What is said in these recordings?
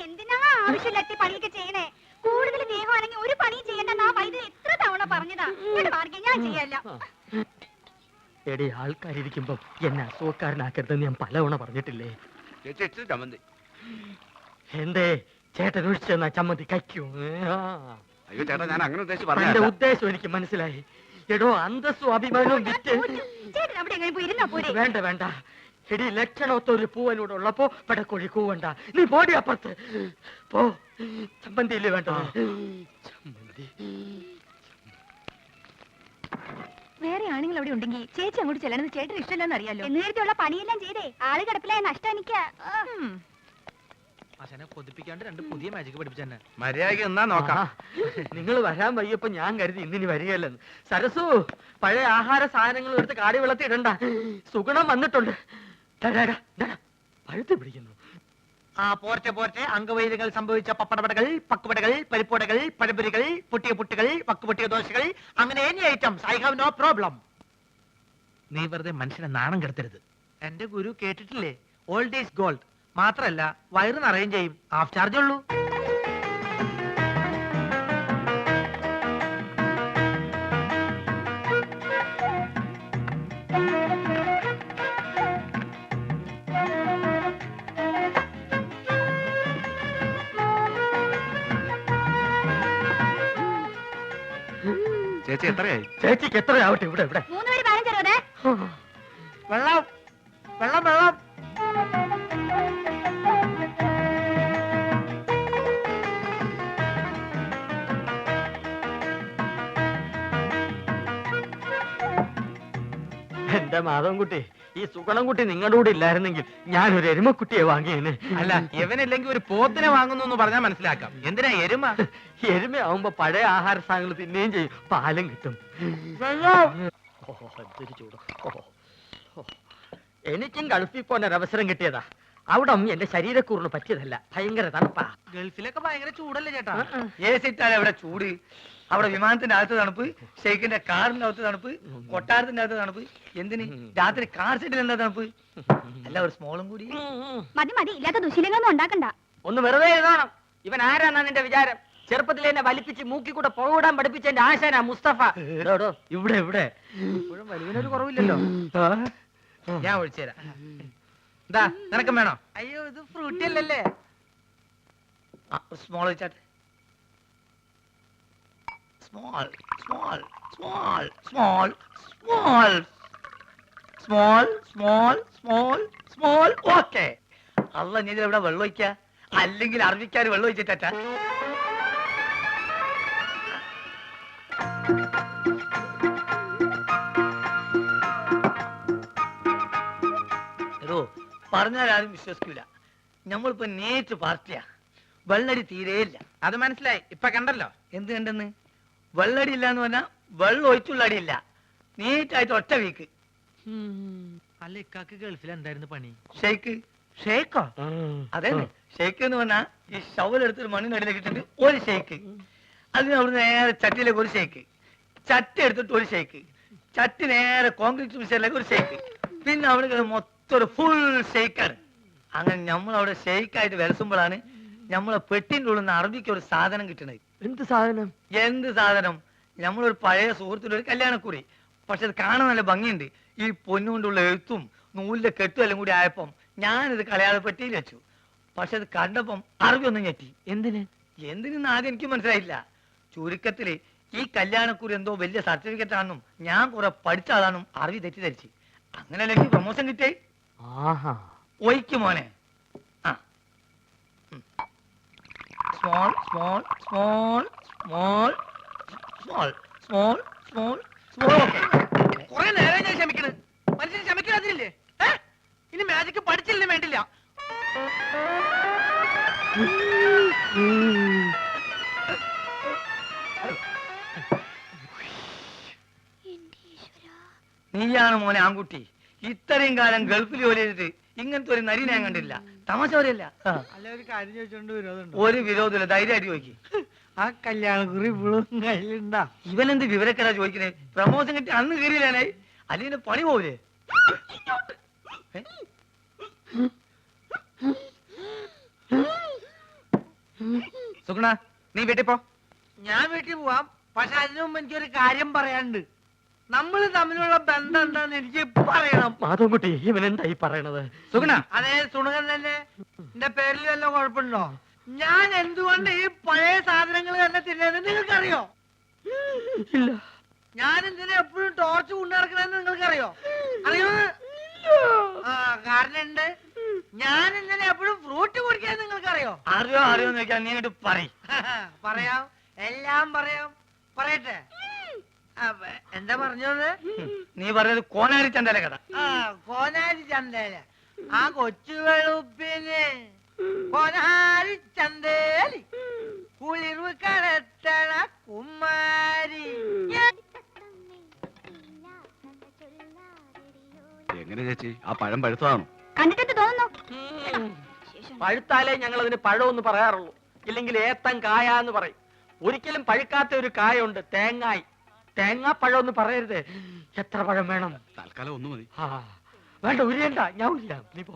എന്തിനാ ആവശ്യമില്ലാത്ത പണിയൊക്കെ ചെയ്യണേ? കൂടുതൽ ദേഹമാണെങ്കിൽ ഒരു പണിയും ചെയ്യണ്ടെന്ന് ആ വൈദ്യുതി എത്ര തവണ പറഞ്ഞതാ. ഞാൻ ചെയ്യല്ല. എടി, ആൾക്കാരിയ്ക്കുമ്പോ എന്നെ അസുഖക്കാരനാക്കരുതെന്ന് ഞാൻ പലവണ പറഞ്ഞിട്ടില്ലേ? എന്തേ ചേട്ടൻ ഒഴിച്ചു തന്നാ ചമ്മന്തി കഴിക്കൂ? അയ്യോ ചേട്ടാ, ഞാൻ അങ്ങനെ എന്റെ ഉദ്ദേശം എനിക്ക് മനസ്സിലായി. എടോ, അന്തസ്സും അഭിമാനവും വിറ്റ് വേണ്ട വേണ്ട. എടി, ലക്ഷണത്തൊരു പൂവനോട് ഉള്ളപ്പോ പടക്കോഴി കൂവണ്ട. നീ ബോഡി അപ്പുറത്ത് പോ. ചമ്മന്തിയില്ലേ വേണ്ട? ചമ്മന്തി വേറെ ആണുങ്ങൾ അവിടെ ഉണ്ടെങ്കിൽ ചേച്ചി അങ്ങോട്ട് ചെല്ലണമെന്ന് ചേട്ടന് ഇഷ്ടമല്ലെന്ന് അറിയാലോ. നേരത്തെയുള്ള പണിയെല്ലാം ചെയ്തേ ആള് കിടപ്പിലായ നഷ്ടം എനിക്ക്. കൊതിപ്പിക്കാണ്ട് രണ്ട് പുതിയ മാജിക് പഠിപ്പിച്ചെന്നെ. മര്യാദയ്ക്ക് എന്നാ നോക്കാം. നിങ്ങൾ വരാൻ വയ്യപ്പോ ഞാൻ കരുതി ഇന്നിനി വരികയല്ലെന്ന്. സരസു, പഴയ ആഹാര സാധനങ്ങൾ എടുത്ത് കാടി വെള്ളത്തിൽ ഇടണ്ട. സുഗുണം വന്നിട്ടുണ്ട്. പഴുത്ത് പിടിക്കുന്നു. പോർട്ടെ പോർട്ടെ. അംഗവൈദ്യങ്ങൾ സംഭവിച്ച പപ്പടപടകൾ, പക്കുപടകൾ, പരിപ്പുടകൾ, പഴപുരികൾ, പൊട്ടിയ പുട്ടുകൾ, വക്കുപൊട്ടിയ ദോശകൾ, അങ്ങനെ any items. I have no problem. നീ വെറുതെ മനുഷ്യനെ നാണം കെടുത്തരുത്. എന്റെ ഗുരു കേട്ടിട്ടില്ലേ, ഓൾഡ് ഈസ് ഗോൾഡ്. മാത്രല്ല വയറ് നിറയും ചെയ്യും. ഹാഫ് ചാർജ് ഉള്ളൂ. ചേച്ചി എത്രയായി? ചേച്ചിക്ക് എത്രയാവട്ടെ? ഇവിടെ ഇവിടെ 3 പേര് 15 വെള്ളം വെള്ളം വെള്ളം. എന്റെ മാധവൻകുട്ടി, ഈ സുഗണൻകുട്ടി നിങ്ങളുടെ കൂടെ ഇല്ലായിരുന്നെങ്കിൽ ഞാനൊരു എരുമക്കുട്ടിയെ വാങ്ങിയേനെ. അല്ല, ഇവനില്ലെങ്കിൽ ഒരു പോത്തിനെ വാങ്ങുന്നു എന്ന് പറഞ്ഞാൽ മനസ്സിലാക്കാം. എന്തിനാ എരുമ? എരുമയാവുമ്പോ പഴയ ആഹാര സാധനങ്ങൾ തിന്നുകയും ചെയ്യും, പാലും കിട്ടും. എന്തൊരു ചൂട്! എനിക്കും ഗൾഫിൽ പോകാൻ ഒരു അവസരം കിട്ടിയതാ. അവിടെ എന്റെ ശരീരക്കൂറിന് പറ്റിയതല്ല, ഭയങ്കര തണുപ്പാ. ഗൾഫിലൊക്കെ ഭയങ്കര ചൂടല്ലേ ചേട്ടാ? അവിടെ ചൂട്, അവിടെ വിമാനത്തിന്റെ അകത്ത് തണുപ്പ്, ഷെയ്ഖിന്റെ കാറിന്റെ അകത്ത് തണുപ്പ്, കൊട്ടാരത്തിന്റെ അകത്ത് തണുപ്പ്. എന്തിന് രാത്രി കാർ സെറ്റിൽ എന്താ തണുപ്പ്? അല്ല, ഒരു സ്മോളും കൂടി മതി മതി. ഇല്ലാത്ത ദുശീലങ്ങളൊന്നും ഉണ്ടാക്കണ്ട. ഒന്ന് വെറുതെ എഴുതണം. ഇവൻ ആരാന്നാണ് എന്റെ വിചാരം? ചെറുപ്പത്തിൽ എന്നെ വലിപ്പിച്ച് മൂക്കി കൂടെ പോവിടാൻ പഠിപ്പിച്ച എന്റെ ആശാനാ മുസ്തഫ. ഇവിടെ ഇവിടെ ഇപ്പോഴും വലിവിനൊരു കുറവില്ലല്ലോ. ഞാൻ ഒഴിച്ചുതരാം. എന്താ നിനക്കും വേണോ? അയ്യോ, ഇത് ഫ്രൂട്ടി അല്ലല്ലേ. സ്മോൾ വെച്ചാട്ടെ. Small small small small small small small small small. Okay. അല്ല, നീ ഇവിടെ വെള്ളം ഒഴിക്ക, അല്ലെങ്കിൽ അറബിക്കാർ വെള്ളം ഒഴിച്ചിട്ടാ. പറഞ്ഞാൽ ആരും വിശ്വസിക്കൂല. നമ്മളിപ്പോ നേരിട്ട് പാർട്ടിയാ. വെള്ളടി തീരെയില്ല. അത് മനസ്സിലായി. ഇപ്പൊ കണ്ടല്ലോ. എന്ത് കണ്ടെന്ന്? വെള്ളടി ഇല്ല എന്ന് പറഞ്ഞാ വെള്ളം ഒഴിച്ചുള്ള അടിയില്ല. നീറ്റായിട്ട് ഒറ്റ വീക്ക്. അല്ല, ഇക്കാക്ക് ഗൾഫിൽ എന്തായിരുന്നു പണി? ഷെയ്ക്ക്. ഷേക്കോ? അതെ, ഷെയ്ക്ക് എന്ന് പറഞ്ഞാ ഈ ഷവലെടുത്തൊരു മണ്ണിനടിയിലേക്ക് ഇട്ടിട്ട് ഒരു ഷെയ്ക്ക്, അതിന് അവിടെ നേരെ ചട്ടിയിലേക്ക് ഒരു ഷെയ്ക്ക്, ചട്ടി എടുത്തിട്ട് ഒരു ഷെയ്ക്ക്, ചട്ടി നേരെ കോൺക്രീറ്റ് മിക്സറിലേക്ക് ഒരു ഷെയ്ക്ക്, പിന്നെ അവിടെ മൊത്തം ഒരു ഫുൾ ഷെയ്ക്കാണ്. അങ്ങനെ നമ്മളവിടെ ഷെയ്ക്കായിട്ട് വിലസുമ്പോഴാണ് നമ്മളെ പെട്ടിൻ്റെ ഉള്ളിൽ നിന്ന് അറബിക്ക് ഒരു സാധനം കിട്ടണത്. എന്ത് സാധനം? എന്ത് സാധനം? നമ്മളൊരു പഴയ സുഹൃത്തിന്റെ ഒരു കല്യാണക്കുറി. പക്ഷെ അത് കാണാൻ നല്ല ഭംഗിയുണ്ട്. ഈ പൊന്നുകൊണ്ടുള്ള എഴുത്തും നൂലിന്റെ കെട്ടും എല്ലാം കൂടി ആയപ്പം ഞാനിത് കളയാതെ പെട്ടിയിൽ വെച്ചു. പക്ഷെ അത് കണ്ടപ്പം അറബി ഒന്നും ഞെട്ടി. എന്തിനെന്ന് ആദ്യം എനിക്ക് മനസ്സിലായില്ല. ചുരുക്കത്തില് ഈ കല്യാണക്കുറി എന്തോ വലിയ സർട്ടിഫിക്കറ്റ് ആണെന്നും ഞാൻ കുറെ പഠിച്ച ആളാണെന്നും അറബി തെറ്റിദ്ധരിച്ച്. അങ്ങനെയല്ല എനിക്ക് പ്രൊമോഷൻ കിട്ടേ. ഒയ്ക്ക് മോനെ. Small small small small small small small small. കുറെ നേരം ഞാൻ ക്ഷമിക്കണ്. മനുഷ്യൻ ക്ഷമിക്കാതില്ലേ? ഇനി മാജിക്ക് പഠിച്ചില്ലേ വേണ്ടില്ല. നീയാണ് മോനെ ആൺകുട്ടി. ഇത്രയും കാലം ഗൾഫിൽ ജോലി ചെയ്തിട്ട് ഇങ്ങനത്തെ ഒരു നരി ഞാൻ കണ്ടില്ല. തമാശ പോലെയല്ല. അല്ല, ഒരു കാര്യം ചോദിച്ചോണ്ട് വിരോധം? ഒരു വിരോധമില്ല, ധൈര്യമായിട്ട് ചോദിക്കും. ആ കല്യാണക്കുറി ഇപ്പോഴും കയ്യിലുണ്ടാ? ഇവനെന്ത് വിവരക്കേടാ ചോദിക്കണേ? പ്രമോഷൻ കിട്ടി അന്ന് കയറിയില്ലാണേ, അല്ലെങ്കിൽ പണി പോവില്ലേ? സുഗുണ നീ വീട്ടിൽ പോ. ഞാൻ വീട്ടിൽ പോവാം, പക്ഷെ അതിനു മുമ്പ് എനിക്കൊരു കാര്യം പറയാനുണ്ട്. നമ്മൾ തമ്മിലുള്ള ബന്ധം എന്താന്ന് എനിക്ക് പറയണം. മാധവൻകുട്ടി ഇവൻ എന്തായി പറയണത്? സുഗുണ അതേ സുണകൻ തന്നെ. എന്റെ പേരിൽ വല്ല കുഴപ്പമുണ്ടോ? ഞാൻ എന്തുകൊണ്ട് ഈ പഴയ സാധനങ്ങൾ തന്നെ തിന്നത് നിങ്ങൾക്കറിയോ? ഇല്ല. ഞാൻ എന്തിനാ എപ്പോഴും ടോർച്ച് കൊണ്ടു നടക്കണെന്ന് നിങ്ങൾക്കറിയോ? അറിയോ? ആ കാരണം ഉണ്ട്. ഞാൻ എന്തിനാ എപ്പോഴും ഫ്രൂട്ട് കുടിക്കാൻ നിങ്ങൾക്കറിയോ? അറിയോ അറിയോന്ന് ചോദിക്കാൻ നീ അങ്ങോട്ട് പറയും. പറയാം, എല്ലാം പറയാം. പറയട്ടെ? എന്താ പറഞ്ഞത്? നീ പറഞ്ഞത് കോനാരി ചന്തല കഥ. ആ കോനാരി ചന്തേല. ആ കൊച്ചു വെളുപ്പിന് കോനാരി ചന്തേലി കുളിർവ് കടത്തണ കുമാരി. എങ്ങനെ ചേച്ചി ആ പഴം പഴുത്തതാണോ? കണ്ടിട്ട് തോന്നുന്നു. പഴുത്താലേ ഞങ്ങൾ അതിന് പഴമെന്ന് പറയാറുള്ളൂ, ഇല്ലെങ്കിൽ ഏത്തൻ കായ എന്ന് പറയും. ഒരിക്കലും പഴുക്കാത്ത ഒരു കായുണ്ട്, തേങ്ങായി. തേങ്ങാപ്പഴം എന്ന് പറയരുത്. എത്ര പഴം വേണം? തൽക്കാലം ഒന്ന് മതി. ആ വേണ്ട, ഉരിയണ്ട, ഞാൻ ഉരിയാം. നീ പോ.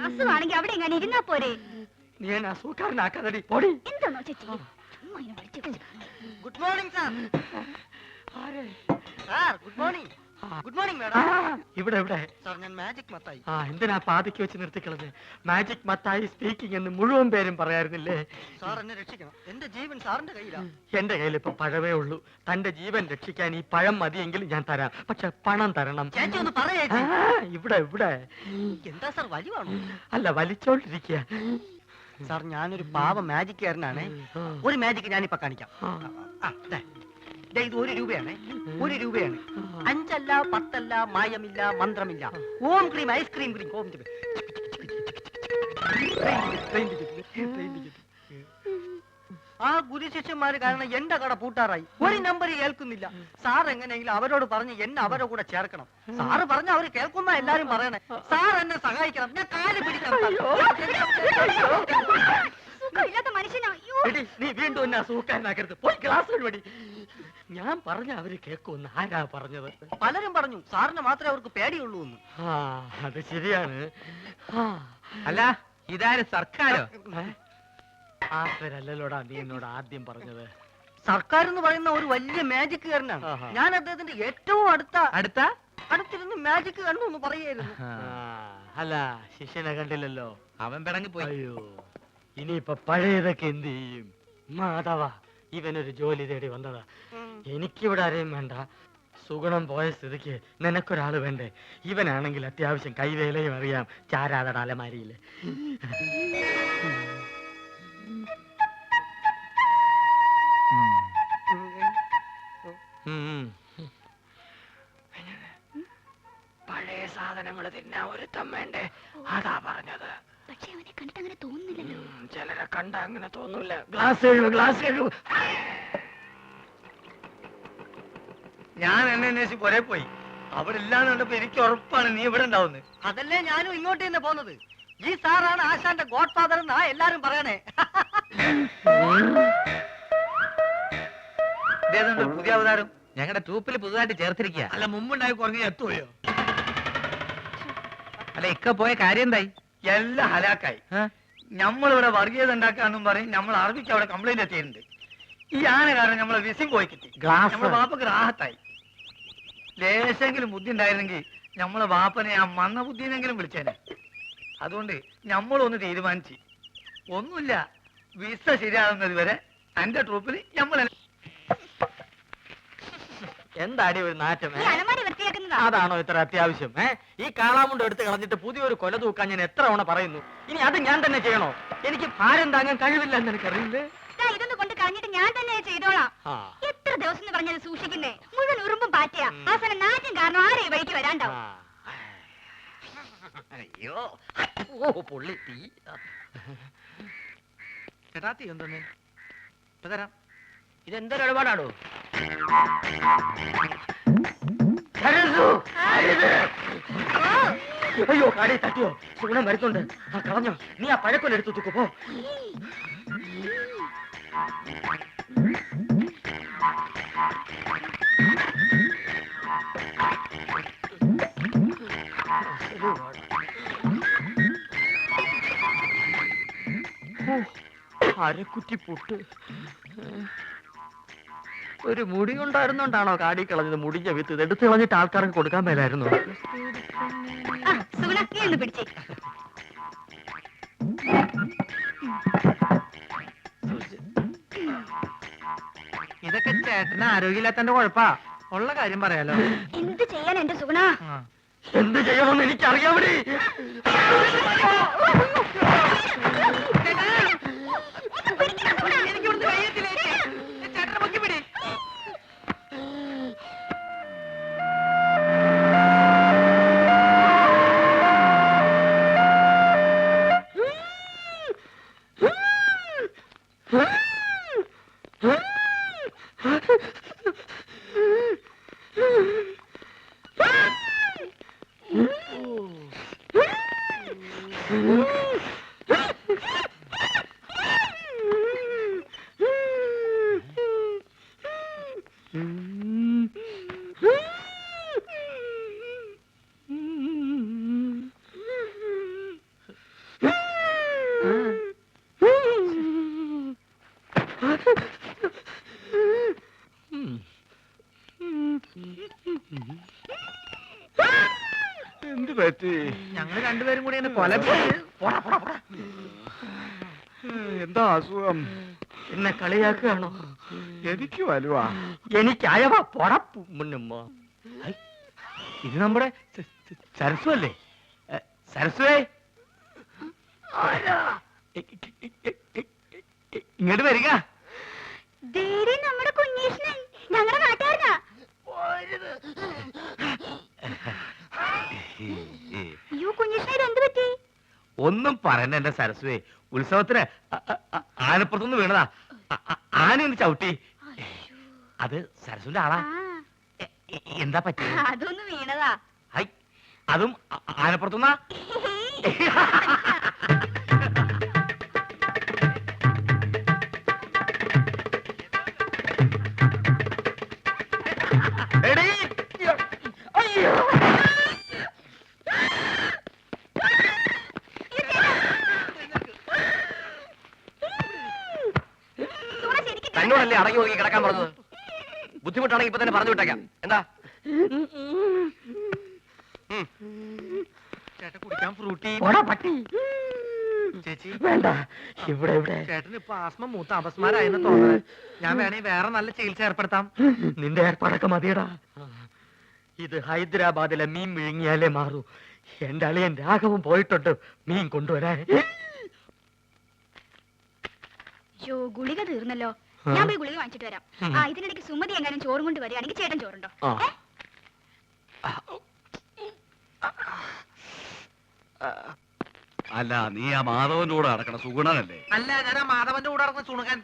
അസുഖാണെങ്കിൽ അവിടെ എങ്ങനെ ഇരുന്നാ പോരെ? നീ എന്നെ അസുഖക്കാരനാക്കാതടി, പൊടി. എന്താണോ ചേച്ചി ചുമ്മാ ഇങ്ങനെ വിളിച്ച് വിളിച്ച്. Good morning sir. ആരെ? Sir good morning. ആ. ഗുഡ് മോർണിംഗ് ആ, മാഡം. ഇവിടെ ഇവിടെ. സാർ ഞാൻ മാജിക് മത്തായി. ആ എന്തിനാ പാതിക്ക് വെച്ച് നിർത്തിക്കളഞ്ഞ്? മാജിക് മത്തായി സ്പീക്കിംഗ് എന്ന് മുഴുവൻ പേരും പറയായിരുന്നില്ലേ? സാർ എന്നെ രക്ഷിക്കണം. എന്റെ ജീവൻ സാറിന്റെ കയ്യിലാണ്. എന്റെ കയ്യിൽ ഇപ്പൊ പഴമേ ഉള്ളൂ. തന്റെ ജീവൻ രക്ഷിക്കാൻ ഈ പഴം മതിയെങ്കിൽ ഞാൻ തരാം, പക്ഷെ പണം തരണം. ചേച്ചി ഒന്ന് പറയേ. ആ, ഇവിടെ ഇവിടെ. എന്താ സാർ വലിവാണോ? അല്ല, വലിച്ചോണ്ടിരിക്കുക. സാർ ഞാനൊരു പാവ മാജിക്കാരനാണ്. ഒരു മാജിക് ഞാനിപ്പോ കാണിക്കാം. ഇത് 1 രൂപയാണ്. 1 രൂപയാണ്. 5 അല്ല 10 അല്ല, മായമില്ല, മന്ത്രമില്ല. ഓം ക്രീം ഐസ്ക്രീം ക്രീം. ഓം ക്രീം. ആ ഗുരുശിഷ്യന്മാര് കാരണം എന്റെ കട പൂട്ടാറായി. ഒരു നമ്പർ കേൾക്കുന്നില്ല. സാർ എങ്ങനെയെങ്കിലും അവരോട് പറഞ്ഞ് എന്നെ അവരുടെ കൂടെ ചേർക്കണം. സാറ് പറഞ്ഞ അവര് കേൾക്കുന്ന എല്ലാരും പറയണേ. സാർ എന്നെ സഹായിക്കണം. ഞാൻ കാല് പിടിക്കണം. സുഖമില്ലാത്ത മനുഷ്യനാ. അയ്യോ. എടി, നീ വീണ്ടും എന്നെ അസുഖക്കാരനാക്കരുത്. പോയി ക്ലാസ് വഴി. ഞാൻ പറഞ്ഞ അവര് കേൾക്കുമെന്ന് ആരാ പറഞ്ഞത്? പലരും പറഞ്ഞു സാറിന് മാത്രമേ അവർക്ക് പേടിയുള്ളൂ എന്ന്. ആ അത് ശരിയാണ്. അല്ല ഇതാര് സർക്കാരോ? ആസരല്ലോടാ നീ എന്നോട് ആദ്യം പറഞ്ഞത്. സർക്കാർ എന്ന് പറയുന്ന ഒരു വലിയ മാജിക്കുകാരനാണ്. ആഹാ. ഞാൻ അദ്ദേഹത്തിന്റെ ഏറ്റവും അടുത്തിരുന്ന് മാജിക് കണ്ടു എന്ന് പറയായിരുന്നു. അല്ല, ശിഷ്യനെ കണ്ടില്ലല്ലോ. അവൻ പിടങ്ങി പോയി. അയ്യോ, ഇനിയിപ്പൊ പഴയതൊക്കെ എന്ത് ചെയ്യും? മാധവ, ഇവനൊരു ജോലി തേടി വന്നതാ. എനിക്കിവിടെ ആരെയും വേണ്ട. സുഗുണം പോയ സ്ഥിതിക്ക് നിനക്കൊരാള് വേണ്ടേ? ഇവനാണെങ്കിൽ അത്യാവശ്യം കൈവേലയും അറിയാം. ചാരാതട അലമാരിയില്. പഴയ സാധനങ്ങൾ തിന്നാ ഒരുത്തം വേണ്ടേ? അതാ പറഞ്ഞത്. പക്ഷെ അവനെ കണ്ടിട്ട് അങ്ങനെ തോന്നുന്നില്ലല്ലോ. ചിലരെ കണ്ട അങ്ങനെ തോന്നൂല. ഗ്ലാസ് എഴുവ്, ഗ്ലാസ് എഴുവ്. ഞാൻ എന്നെ അന്വേഷിച്ച് പുറേ പോയി. അവിടെ ഇല്ലാന്ന് കണ്ടപ്പോ എനിക്ക് ഉറപ്പാണ് നീ ഇവിടെ ഉണ്ടാവുന്നത്. അതല്ലേ ഞാനും ഇങ്ങോട്ട് തന്നെ പോന്നത്. ഈ സാറാണ് ആശാന്റെ ഗോഡ് ഫാദർ എന്നാ എല്ലാരും പറയണേ. ഇതേതുണ്ട് പുതിയ അവതാരം? ഞങ്ങളുടെ ട്രൂപ്പിൽ പുതുതായിട്ട് ചേർത്തിരിക്കുക. അല്ല, മുമ്പുണ്ടായി കുറഞ്ഞ എത്തുകയോ? അല്ല ഇക്ക പോയ കാര്യം എന്തായി? എല്ലാം ഹലാക്കായി. നമ്മളിവിടെ വർഗീയത ഉണ്ടാക്കാന്നും പറയും. നമ്മൾ അറബിക്ക് അവിടെ കംപ്ലൈന്റ് എത്തിയിട്ടുണ്ട്. ഈ ആന കാരണം നമ്മളെ വിസിം പോയി കിട്ടി. നമ്മളെ വാപ്പക്ക് റാഹത്തായി. ലേശെങ്കിലും ബുദ്ധി ഉണ്ടായിരുന്നെങ്കിൽ നമ്മളെ വാപ്പനെ ആ മന്ന ബുദ്ധിനെങ്കിലും വിളിച്ചേനെ. അതുകൊണ്ട് നമ്മളൊന്ന് തീരുമാനിച്ച് ഒന്നുമില്ല, വിസ ശരിയാകുന്നത് വരെ എന്റെ ട്രൂപ്പിൽ നമ്മൾ എന്താടി ഒരു നാറ്റം? ഈ അലമാരി വൃത്തിയാക്കുന്നതാ. അതാണോ ഇത്ര അത്യാവശ്യം? ഈ കാളാമുണ്ട് എടുത്ത് കളഞ്ഞിട്ട് പുതിയൊരു കൊല തൂക്കാൻ ഞാൻ എത്ര തവണ പറയുന്നു. ഇനി അത് ഞാൻ തന്നെ ചെയ്യണോ? എനിക്ക് ഭാരം താങ്ങാൻ കഴിവില്ല എന്ന് എനിക്കറിയില്ലേ? ഇതൊന്ന് കൊണ്ട് കളഞ്ഞിട്ട് ഞാൻ തന്നെ ചെയ്തോളാം. എത്ര ദിവസം എന്ന് പറഞ്ഞത് സൂക്ഷിക്കുന്നേ? മുഴുവൻ ഉറുമ്പും പാറ്റയാ. അവസാനം നാറ്റം കാരണം ആരെയും വഴിക്ക് വരാണ്ടാവും. അയ്യോ, ഓ പൊള്ളി തീ. ചേട്ടാത്തി എന്തെന്ന് തരാം. ഇതെന്തൊരു ഇടപാടാണോ? ഓ, അയ്യോ കാടി തട്ടിയോ സുഗുണം വരുന്നുണ്ട് ആ കളഞ്ഞോ നീ ആ പഴക്കൊല്ലെടുത്ത് തൂക്കു പോ അരക്കുറ്റി പുട്ട് ഒരു മുടി ഉണ്ടായിരുന്നോണ്ടാണോ കാടി കളഞ്ഞത് മുടിഞ്ഞ വിത്ത് ഇത് എടുത്ത് കളഞ്ഞിട്ട് ആൾക്കാർക്ക് കൊടുക്കാൻ മേലായിരുന്നു ആ സുഗുണ നീ ഒന്ന് പിടിച്ചേ ഇതൊക്കെ ചേട്ടന് ആരോഗ്യമില്ലാത്തന്റെ കുഴപ്പാ ഉള്ള കാര്യം പറയാലോ എന്ത് ചെയ്യാൻ എന്റെ സുഗുണ ആ. എന്ത് ചെയ്യണമെന്ന് എനിക്കറിയാവിടെ എന്ത് പറ്റി? ഞങ്ങള് രണ്ടുപേരും കൂടി എന്നെ കൊല പോടാ പോടാ പോടാ എന്താ അസുഖം? എന്നെ കളിയാക്കുകയാണോ എനിക്ക് വലുവാ. എനിക്ക് അയവ പൊടപ്പു മുന്നുമ്മ ഇത് നമ്മുടെ സരസ്വ അല്ലേ സരസ്വേ ഇങ്ങോട്ട് വരിക ധൈര്യം നമ്മുടെ കുഞ്ഞീഷ്ണൻ ഞങ്ങളുടെ നാട്ടുകാരനാ അയ്യോ കുഞ്ഞീഷ്ണൻ ഇത് എന്ത് പറ്റി ഒന്നും പറയണ്ട എന്റെ സരസ്വേ ഉത്സവത്തിന് ആനപ്പുറത്തുനിന്ന് വീണതാ ആന ഒന്ന് ചവിട്ടി അത് സരസ്വന്റെ ആളാ എന്താ പറ്റി അതൊന്ന് വീണതാ ഹൈ അതും ആനപ്പുറത്തുനിന്നാ എടീ അയ്യോ തന്നോടല്ലേ അടങ്ങി ഒതുങ്ങി കിടക്കാൻ പറഞ്ഞത് ബുദ്ധിമുട്ടാണെങ്കിൽ ഇപ്പൊ തന്നെ പറഞ്ഞു വിട്ടേക്കാം എന്താ ചേട്ടൻ കുടിക്കാൻ ഫ്രൂട്ടി പോടാ പട്ടി ചേച്ചി വേണ്ട ഇവിടെ ഇവിടെ ചേട്ടന് ഇപ്പൊ ആസ്മ മൂത്ത അപസ്മാരായെന്ന് തോന്നുന്നത് ഞാൻ വേണേ വേറെ നല്ല ചികിത്സ ഏർപ്പെടുത്താം നിന്റെ ഏർപ്പാടൊക്കെ മതിയടാ ഇത് ഹൈദരാബാദിലെ മീൻ വിഴുങ്ങിയാലേ മാറൂ എന്റെ അളിയൻ രാഘവൻ പോയിട്ടുണ്ട് മീൻ കൊണ്ടുവരാൻ അയ്യോ ഗുളിക തീർന്നല്ലോ ഞാൻ പോയി ഗുളിക വാങ്ങിച്ചിട്ട് വരാം ആ ഇതിനിടയ്ക്ക് സുമതി എങ്ങാനും ചോറും കൊണ്ട് വരികയാണെങ്കിൽ ചേട്ടൻ ചോറുണ്ടോ അല്ല നീ ആ മാധവന്റെ കൂടെ നടക്കണ സുഗുണനല്ലേ? അല്ല ഞാൻ ആ മാധവന്റെ കൂടെ നടക്കുന്ന സുണുകൻ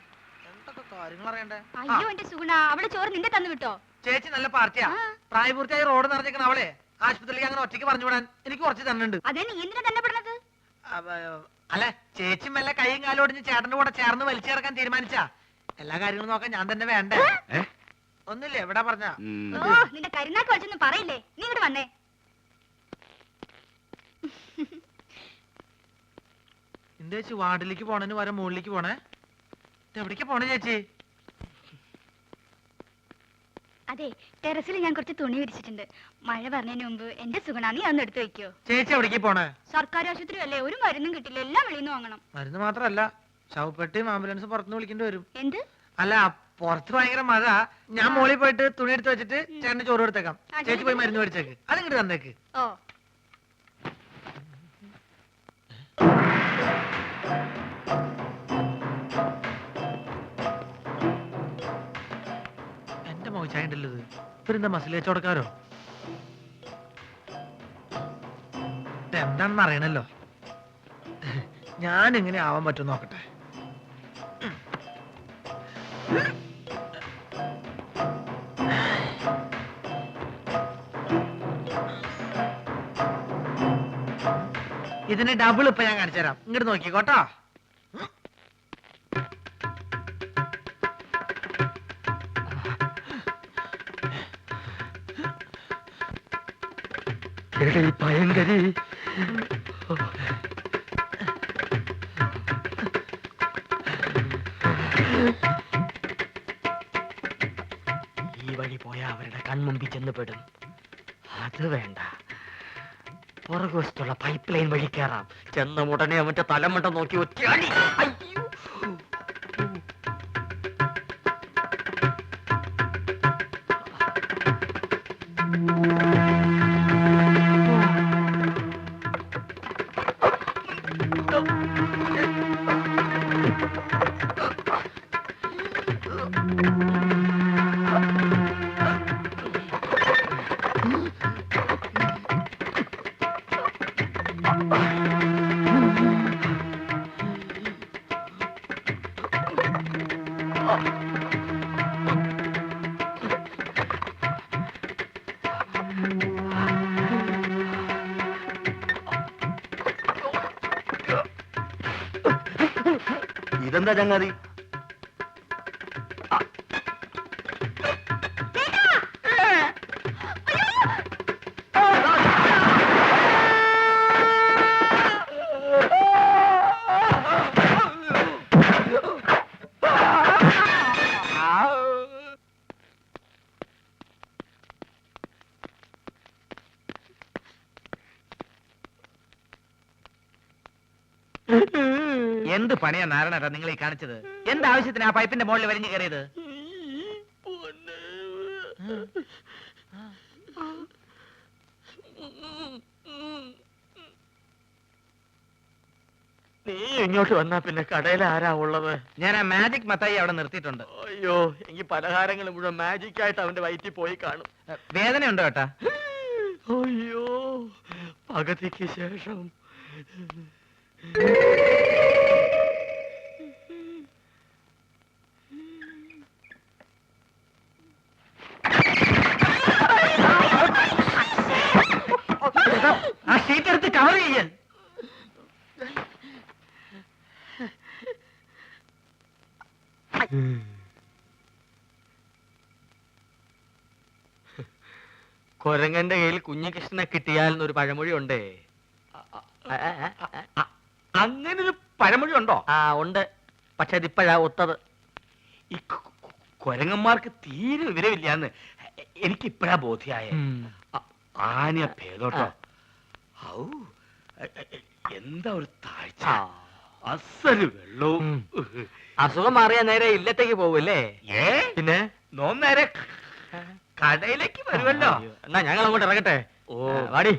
എന്തൊക്കെ കാര്യങ്ങൾ അറിയണ്ടേ അയ്യോ എന്റെ സുഗുണ അവളെ ചോറ് നിന്റെ തന്നു വിട്ടോ ചേച്ചി നല്ല പാർട്ടിയാ ആ. പ്രായപൂർത്തിയായി റോഡ് നിറഞ്ഞേക്കണ അവളെ ആശുപത്രിയിലേക്ക് അങ്ങനെ ഒറ്റയ്ക്ക് പറഞ്ഞു വിടാൻ എനിക്ക് കുറച്ച് തന്നുണ്ട് അതേ നീ എന്തിനാ തന്നെ പെടുന്നത് അല്ല ചേച്ചി മെല്ലെ കൈയും കാലും ഒടിഞ്ഞ് ചേട്ടന്റെ കൂടെ ചേർന്ന് വലിച്ചു ചേർക്കാൻ തീരുമാനിച്ചാ എല്ലാ കാര്യങ്ങളും നോക്കാൻ ഞാൻ തന്നെ വേണ്ടേ ഏ? ഒന്നില്ലേ എവിടെ പറഞ്ഞ ഉം. ഓ നിന്റെ കരുനാക്ക് വലിച്ചൊന്നും പറയില്ലേ നീ ഇങ്ങോട്ട് വന്നേ എന്താ ചേച്ചി വാർഡിലേക്ക് പോണേന് വരെ മുകളിലേക്ക് പോണേ എവിടേക്ക് പോണേ ചേച്ചി അതെ ടെറസിൽ ഞാൻ കുറച്ച് തുണി വിരിച്ചിട്ടുണ്ട് മഴ പറഞ്ഞതിന് മുമ്പ് എന്റെ സുഗുണ നീ അന്ന് എടുത്തു വെക്കോ ചേച്ചി എവിടേക്ക് പോണേ സർക്കാർ ആശുപത്രി അല്ലേ ഒരു മരുന്നും കിട്ടില്ല എല്ലാം വെളിയിൽ നിന്ന് വാങ്ങണം മരുന്ന് മാത്രല്ല ശവപ്പെട്ടിയും ആംബുലൻസ് പുറത്തുനിന്ന് വിളിക്കേണ്ടി വരും എന്ത് അല്ല പുറത്ത് ഭയങ്കര മഴ ഞാൻ മോളിൽ പോയിട്ട് തുണി എടുത്ത് വെച്ചിട്ട് ചേട്ടന് ചോറ് കൊടുത്തേക്കാം ആ, ചേച്ചി പോയി മരുന്ന് മേടിച്ചേക്ക് അതിങ്ങോട്ട് തന്നേക്ക് ഓ എന്റെ മോശായ ഉണ്ടല്ലോ ഇത് ഇവരെന്താ മസിൽ വെച്ചോടക്കാരോ എന്താണെന്ന് അറിയണല്ലോ ഞാൻ എങ്ങനെ ആവാൻ പറ്റും നോക്കട്ടെ ഇതിന് ഡബിൾ ഇപ്പൊ ഞാൻ കാണിച്ചു തരാം. ഇങ്ങോട്ട് നോക്കിക്കോട്ടോ. എടീ ഭയങ്കരി, ഈ വഴി പോയാ അവരുടെ കൺമുമ്പിൽ ചെന്ന് പെടും. അത് വേണ്ട, പുറകുവശത്തുള്ള പൈപ്പ് ലൈൻ വഴി കയറാം. ചെന്ന ഉടനെ അവന്റെ തലമണ്ട നോക്കി ഒറ്റയാടി. അയ്യോ, ഇതെന്താ ചങ്ങാതി? എന്ത് പണിയാ നാരായണ നിങ്ങൾ ഈ കാണിച്ചത്? എന്താവശ്യത്തിന് ആ പൈപ്പിന്റെ മുകളിൽ വലിഞ്ഞു കയറിയത്? നീ ഇങ്ങോട്ട് വന്നാ പിന്നെ കടയിൽ ആരാ ഉള്ളത്? ഞാൻ ആ മാജിക് മത്തായി അവിടെ നിർത്തിയിട്ടുണ്ട്. അയ്യോ, എനിക്ക് പലഹാരങ്ങൾ മുഴുവൻ മാജിക് ആയിട്ട് അവന്റെ വയറ്റിൽ പോയി കാണും. വേദനയുണ്ടോ ഏട്ടാ? അയ്യോ, പകുതിക്ക് ശേഷം. ആ ഷീറ്റ് എടുത്ത് കവർ ചെയ്യാൻ. കൊരങ്ങന്റെ കയ്യിൽ കുഞ്ഞികൃഷ്ണനെ കിട്ടിയാൽ എന്നൊരു പഴമൊഴി ഉണ്ടേ. അങ്ങനൊരു പഴമൊഴി ഉണ്ടോ? ആ ഉണ്ട്, പക്ഷെ അതിപ്പോഴാ ഒത്തത്. ഈ കൊരങ്ങന്മാർക്ക് തീരെ വിവരമില്ലാന്ന് എനിക്കിപ്പോഴാ ബോധ്യായ. ആനയ ഭേദോട്ടോ. ഔ, എന്താ ഒരു താഴ്ച, അസല് വെള്ളവും. അസുഖം മാറിയാ നേരെ ഇല്ലത്തേക്ക് പോവല്ലേ? ഏ പിന്നെ നോം നേരെ കടയിലേക്ക് വരുമല്ലോ. എന്നാ ഞങ്ങൾ അങ്ങോട്ട് ഇറങ്ങട്ടെ. ഓ വാടി,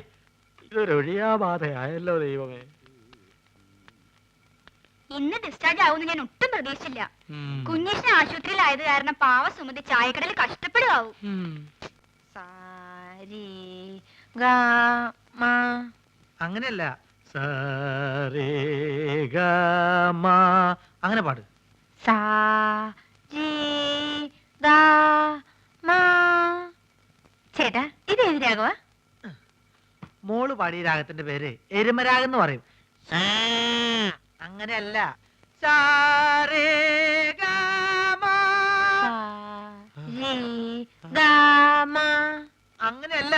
ഇതൊരു ഒഴിയാബാധയായല്ലോ ദൈവമേ. ഇന്ന് ഡിസ്ചാർജ് ആവുമെന്ന് ഞാൻ ഒട്ടും പ്രതീക്ഷിച്ചില്ല. കുഞ്ഞേഷിന് ആശുപത്രിയിലായത് കാരണം പാവ സുമതി ചായക്കടയിൽ കഷ്ടപ്പെടുകയാവും. അങ്ങനെയല്ല, സരേഗമ അങ്ങനെ പാട്. ചേട്ടാ, ഇത് ഏത് രാഘവ? മോള് പാടിയ രാഗത്തിന്റെ പേര് എരുമരാഗം എന്ന് പറയും. അങ്ങനെയല്ല, അങ്ങനെയല്ല,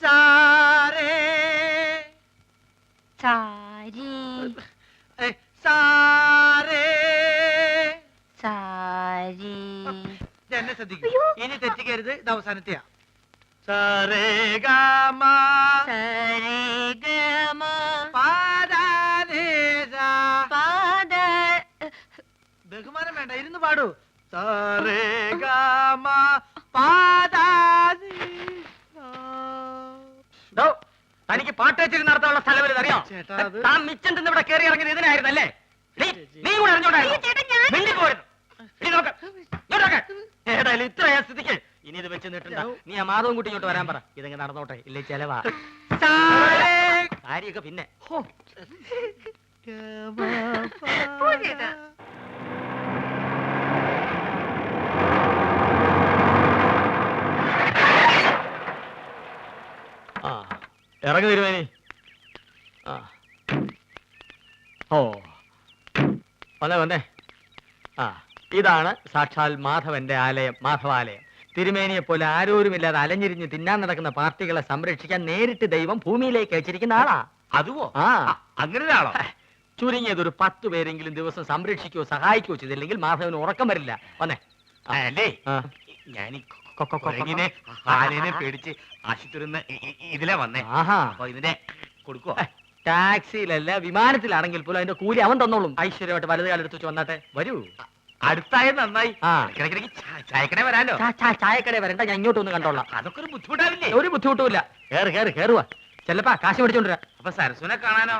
സാരേ സാരേ. എന്നെ ശ്രദ്ധിക്കൂ, ഇനി തെറ്റിക്കരുത്. ഇത് അവസാനത്തെയാ. സരേഗമ ബഹുമാനം വേണ്ട, ഇരുന്ന് പാടൂ. സരേഗമ തനിക്ക് പാട്ടേച്ചിരി നടത്താനുള്ള സ്ഥലം വരെ അറിയാം. ചേട്ടാ, അത് താൻ മിച്ചം തിന്ന് ഇവിടെ കയറി ഇറങ്ങിയത് ഇതിനായിരുന്നല്ലേ? നീ കൂടെ അറിഞ്ഞോണ്ടായിരുന്നു. ഏതായാലും ഇത്രയാ സ്ഥിതിക്ക് ഇനി ഇത് വെച്ച് നീട്ടണ്ട. നീ ആ മാധവൻ കുട്ടി ഇങ്ങോട്ട് വരാൻ പറ. ഇതെങ്ങനെ നടന്നോട്ടെ, ഇല്ലേ ചെലവാ. കാര്യൊക്കെ പിന്നെ. ആ, ഇറങ്ങി തരുവേനി. ആ ഓ വന്നേ വന്നേ. ആ ഇതാണ് സാക്ഷാൽ മാധവന്റെ ആലയം, മാധവാലയം. തിരുമേനിയെ പോലെ ആരോരുമില്ലാതെ അലഞ്ഞിരിഞ്ഞ് തിന്നാൻ നടക്കുന്ന പാർട്ടികളെ സംരക്ഷിക്കാൻ നേരിട്ട് ദൈവം ഭൂമിയിലേക്ക് അയച്ചിരിക്കുന്ന ആളാ. അതുവോ? ആ അങ്ങനെ ഒരാളോ? ചുരുങ്ങിയത് ഒരു 10 പേരെങ്കിലും ദിവസം സംരക്ഷിക്കുകയോ സഹായിക്കുകയോ ചെയ്തില്ലെങ്കിൽ മാധവന് ഉറക്കം വരില്ല. വന്നേ. അല്ലേ ആ. ഞാൻ ഇങ്ങനെ ആനേനെ പേടിച്ച് ആശുപത്രി ഇതിലെ വന്നേ. ആഹാ. അപ്പൊ ഇതിനെ കൊടുക്കുവോ? ടാക്സിയിലല്ല വിമാനത്തിലാണെങ്കിൽ പോലും അതിന്റെ കൂലി അവൻ തന്നോളും. ഐശ്വര്യമായിട്ട് വലത് കാലെടുത്ത് വെച്ച് വന്നാട്ടെ. വരൂ. അടുത്തായ നന്നായി. ആ. ഇടയ്ക്കിടയ്ക്ക് ചായക്കട വരാലോ. ചായക്കട വരണ്ട, ഞാൻ ഇങ്ങോട്ട് ഒന്ന് കണ്ടോളാം. അതൊക്കെ ഒരു ബുദ്ധിമുട്ടാവില്ലേ? ഒരു ബുദ്ധിമുട്ടുമില്ല. കേറുക. ചെല്ലപ്പാ കാശ് മേടിച്ചോണ്ടിരാ. അപ്പൊ സരസുനെ കാണാനോ?